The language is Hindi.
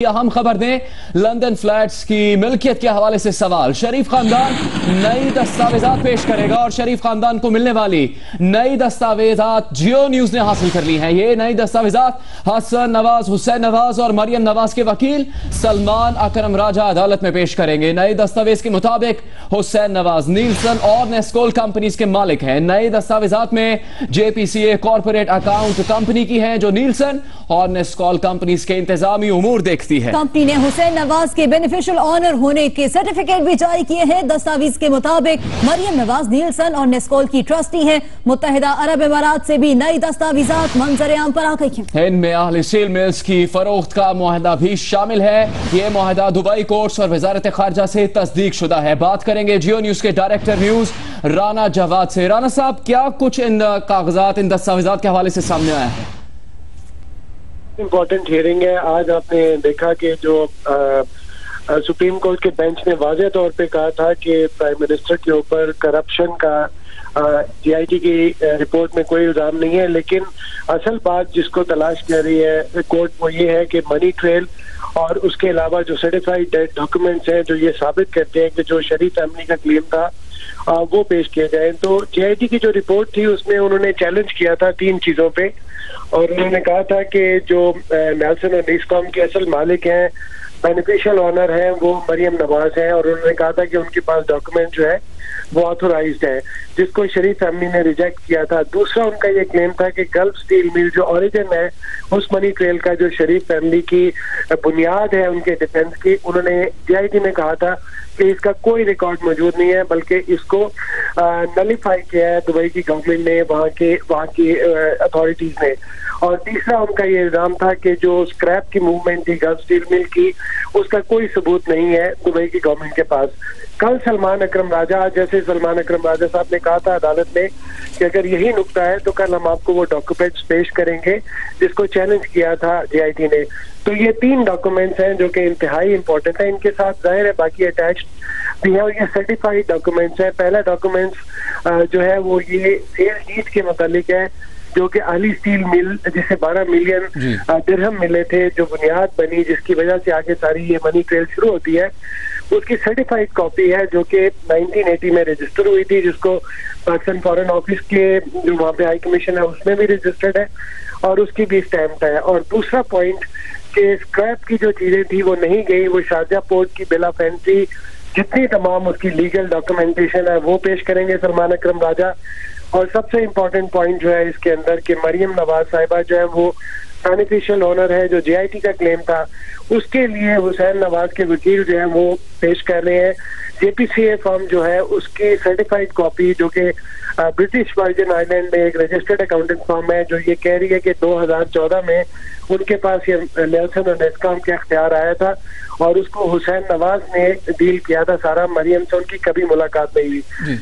अहम खबर दें, लंदन फ्लैट्स की मिल्कियत के हवाले से सवाल। शरीफ खानदान नई दस्तावेजात पेश करेगा और शरीफ खानदान को मिलने वाली नई दस्तावेजात जियो न्यूज ने हासिल कर ली हैं। ये नई दस्तावेजात हसन नवाज, हुसैन नवाज और मरियम नवाज के वकील सलमान अकरम राजा अदालत में पेश करेंगे। नए दस्तावेज के मुताबिक हुसैन नवाज नीलसन और नेस्कोल कंपनीज के मालिक हैं। नए दस्तावेजात में जेपीसीए कॉर्पोरेट अकाउंट कंपनी की है जो नीलसन और नेस्कोल कंपनीज के इंतजामी उमूर देखती है। कंपनी ने हुसैन नवाज के बेनिफिशियल ऑनर होने के सर्टिफिकेट भी जारी किए हैं। दस्तावेज के मुताबिक मरियम नवाज नीलसन और नेस्कोल की ट्रस्टी हैं। मुत्तहिदा अरब इमारात से भी नई दस्तावेजात मंजर आम पर आ गई हैं। इनमें अहले स्टील मिल्स की फरोख्त का मुआहदा भी शामिल है। ये मुआहदा दुबई कोर्ट्स और वजारत खारजा से तस्दीक शुदा है। बात करेंगे जियो न्यूज के डायरेक्टर न्यूज राना जवाद से। राना साहब, क्या कुछ इन कागजात, इन दस्तावेजात के हवाले से सामने आया है? इम्पोर्टेंट हियरिंग है। आज आपने देखा कि जो सुप्रीम कोर्ट के बेंच ने वाज़ेह तौर पे कहा था कि प्राइम मिनिस्टर के ऊपर करप्शन का जीआईटी की रिपोर्ट में कोई इल्जाम नहीं है, लेकिन असल बात जिसको तलाश कर रही है कोर्ट वो ये है कि मनी ट्रेल और उसके अलावा जो सर्टिफाइड डेट डॉक्यूमेंट्स हैं जो ये साबित करते हैं कि जो शरीफ फैमिली का क्लेम था वो पेश किए जाए। तो जीआईटी की जो रिपोर्ट थी उसमें उन्होंने चैलेंज किया था 3 चीजों पे, और उन्होंने कहा था कि जो नेल्सन और नीस्कॉम के असल मालिक हैं, बेनिफिशियल ऑनर हैं, वो मरियम नवाज हैं, और उन्होंने कहा था कि उनके पास डॉक्यूमेंट जो है वो ऑथोराइज्ड है, जिसको शरीफ फैमिली ने रिजेक्ट किया था। दूसरा उनका ये क्लेम था कि गल्फ स्टील मिल जो ओरिजिन है उस मनी ट्रेल का, जो शरीफ फैमिली की बुनियाद है उनके डिफेंस की, उन्होंने जीआईटी में कहा था कि इसका कोई रिकॉर्ड मौजूद नहीं है, बल्कि इसको नलीफाई किया है दुबई की गवर्नमेंट ने, वहाँ की अथॉरिटीज ने। और तीसरा उनका ये इल्जाम था कि जो स्क्रैप की मूवमेंट थी गल्फ स्टील मिल की, उसका कोई सबूत नहीं है दुबई की गवर्नमेंट के पास। कल सलमान अकरम राजा, जैसे सलमान अकरम राजा साहब ने कहा था अदालत में कि अगर यही नुक्ता है तो कल हम आपको वो डॉक्यूमेंट्स पेश करेंगे जिसको चैलेंज किया था जीआईटी ने। तो ये 3 डॉक्यूमेंट्स हैं जो कि इंतहाई इंपॉर्टेंट है। इनके साथ जाहिर है बाकी अटैच्ड भी है, और ये सर्टिफाइड डॉक्यूमेंट्स है। पहला डॉक्यूमेंट्स जो है वो ये सेल डीड के मुतालिक है, जो कि अली स्टील मिल जिसे 12 मिलियन दिरहम मिले थे, जो बुनियाद बनी जिसकी वजह से आगे सारी ये मनी ट्रेल शुरू होती है, उसकी सर्टिफाइड कॉपी है जो कि 1980 में रजिस्टर हुई थी, जिसको पाकिस्तान फॉरेन ऑफिस के जो वहाँ पे हाई कमीशन है उसमें भी रजिस्टर्ड है और उसकी भी स्टैम्प है। और दूसरा पॉइंट कि स्क्रैप की जो चीजें थी वो नहीं गई, वो शारजा पोर्ट की बिल ऑफ एंट्री जितनी तमाम उसकी लीगल डॉक्यूमेंटेशन है वो पेश करेंगे सलमान अकरम राजा। और सबसे इम्पोर्टेंट पॉइंट जो है इसके अंदर कि मरियम नवाज साहिबा जो है वो बेनिफिशियल ओनर है, जो जीआईटी का क्लेम था उसके लिए हुसैन नवाज के वकील जो है वो पेश कर रहे हैं। जेपीसीए फर्म जो है उसकी सर्टिफाइड कॉपी, जो कि ब्रिटिश वर्जिन आइलैंड में एक रजिस्टर्ड अकाउंटेंट फर्म है, जो ये कह रही है कि 2014 में उनके पास ये नेल्सन और नेस्कॉम के अख्तियार आया था और उसको हुसैन नवाज ने डील किया था सारा, मरियम से उनकी कभी मुलाकात नहीं हुई।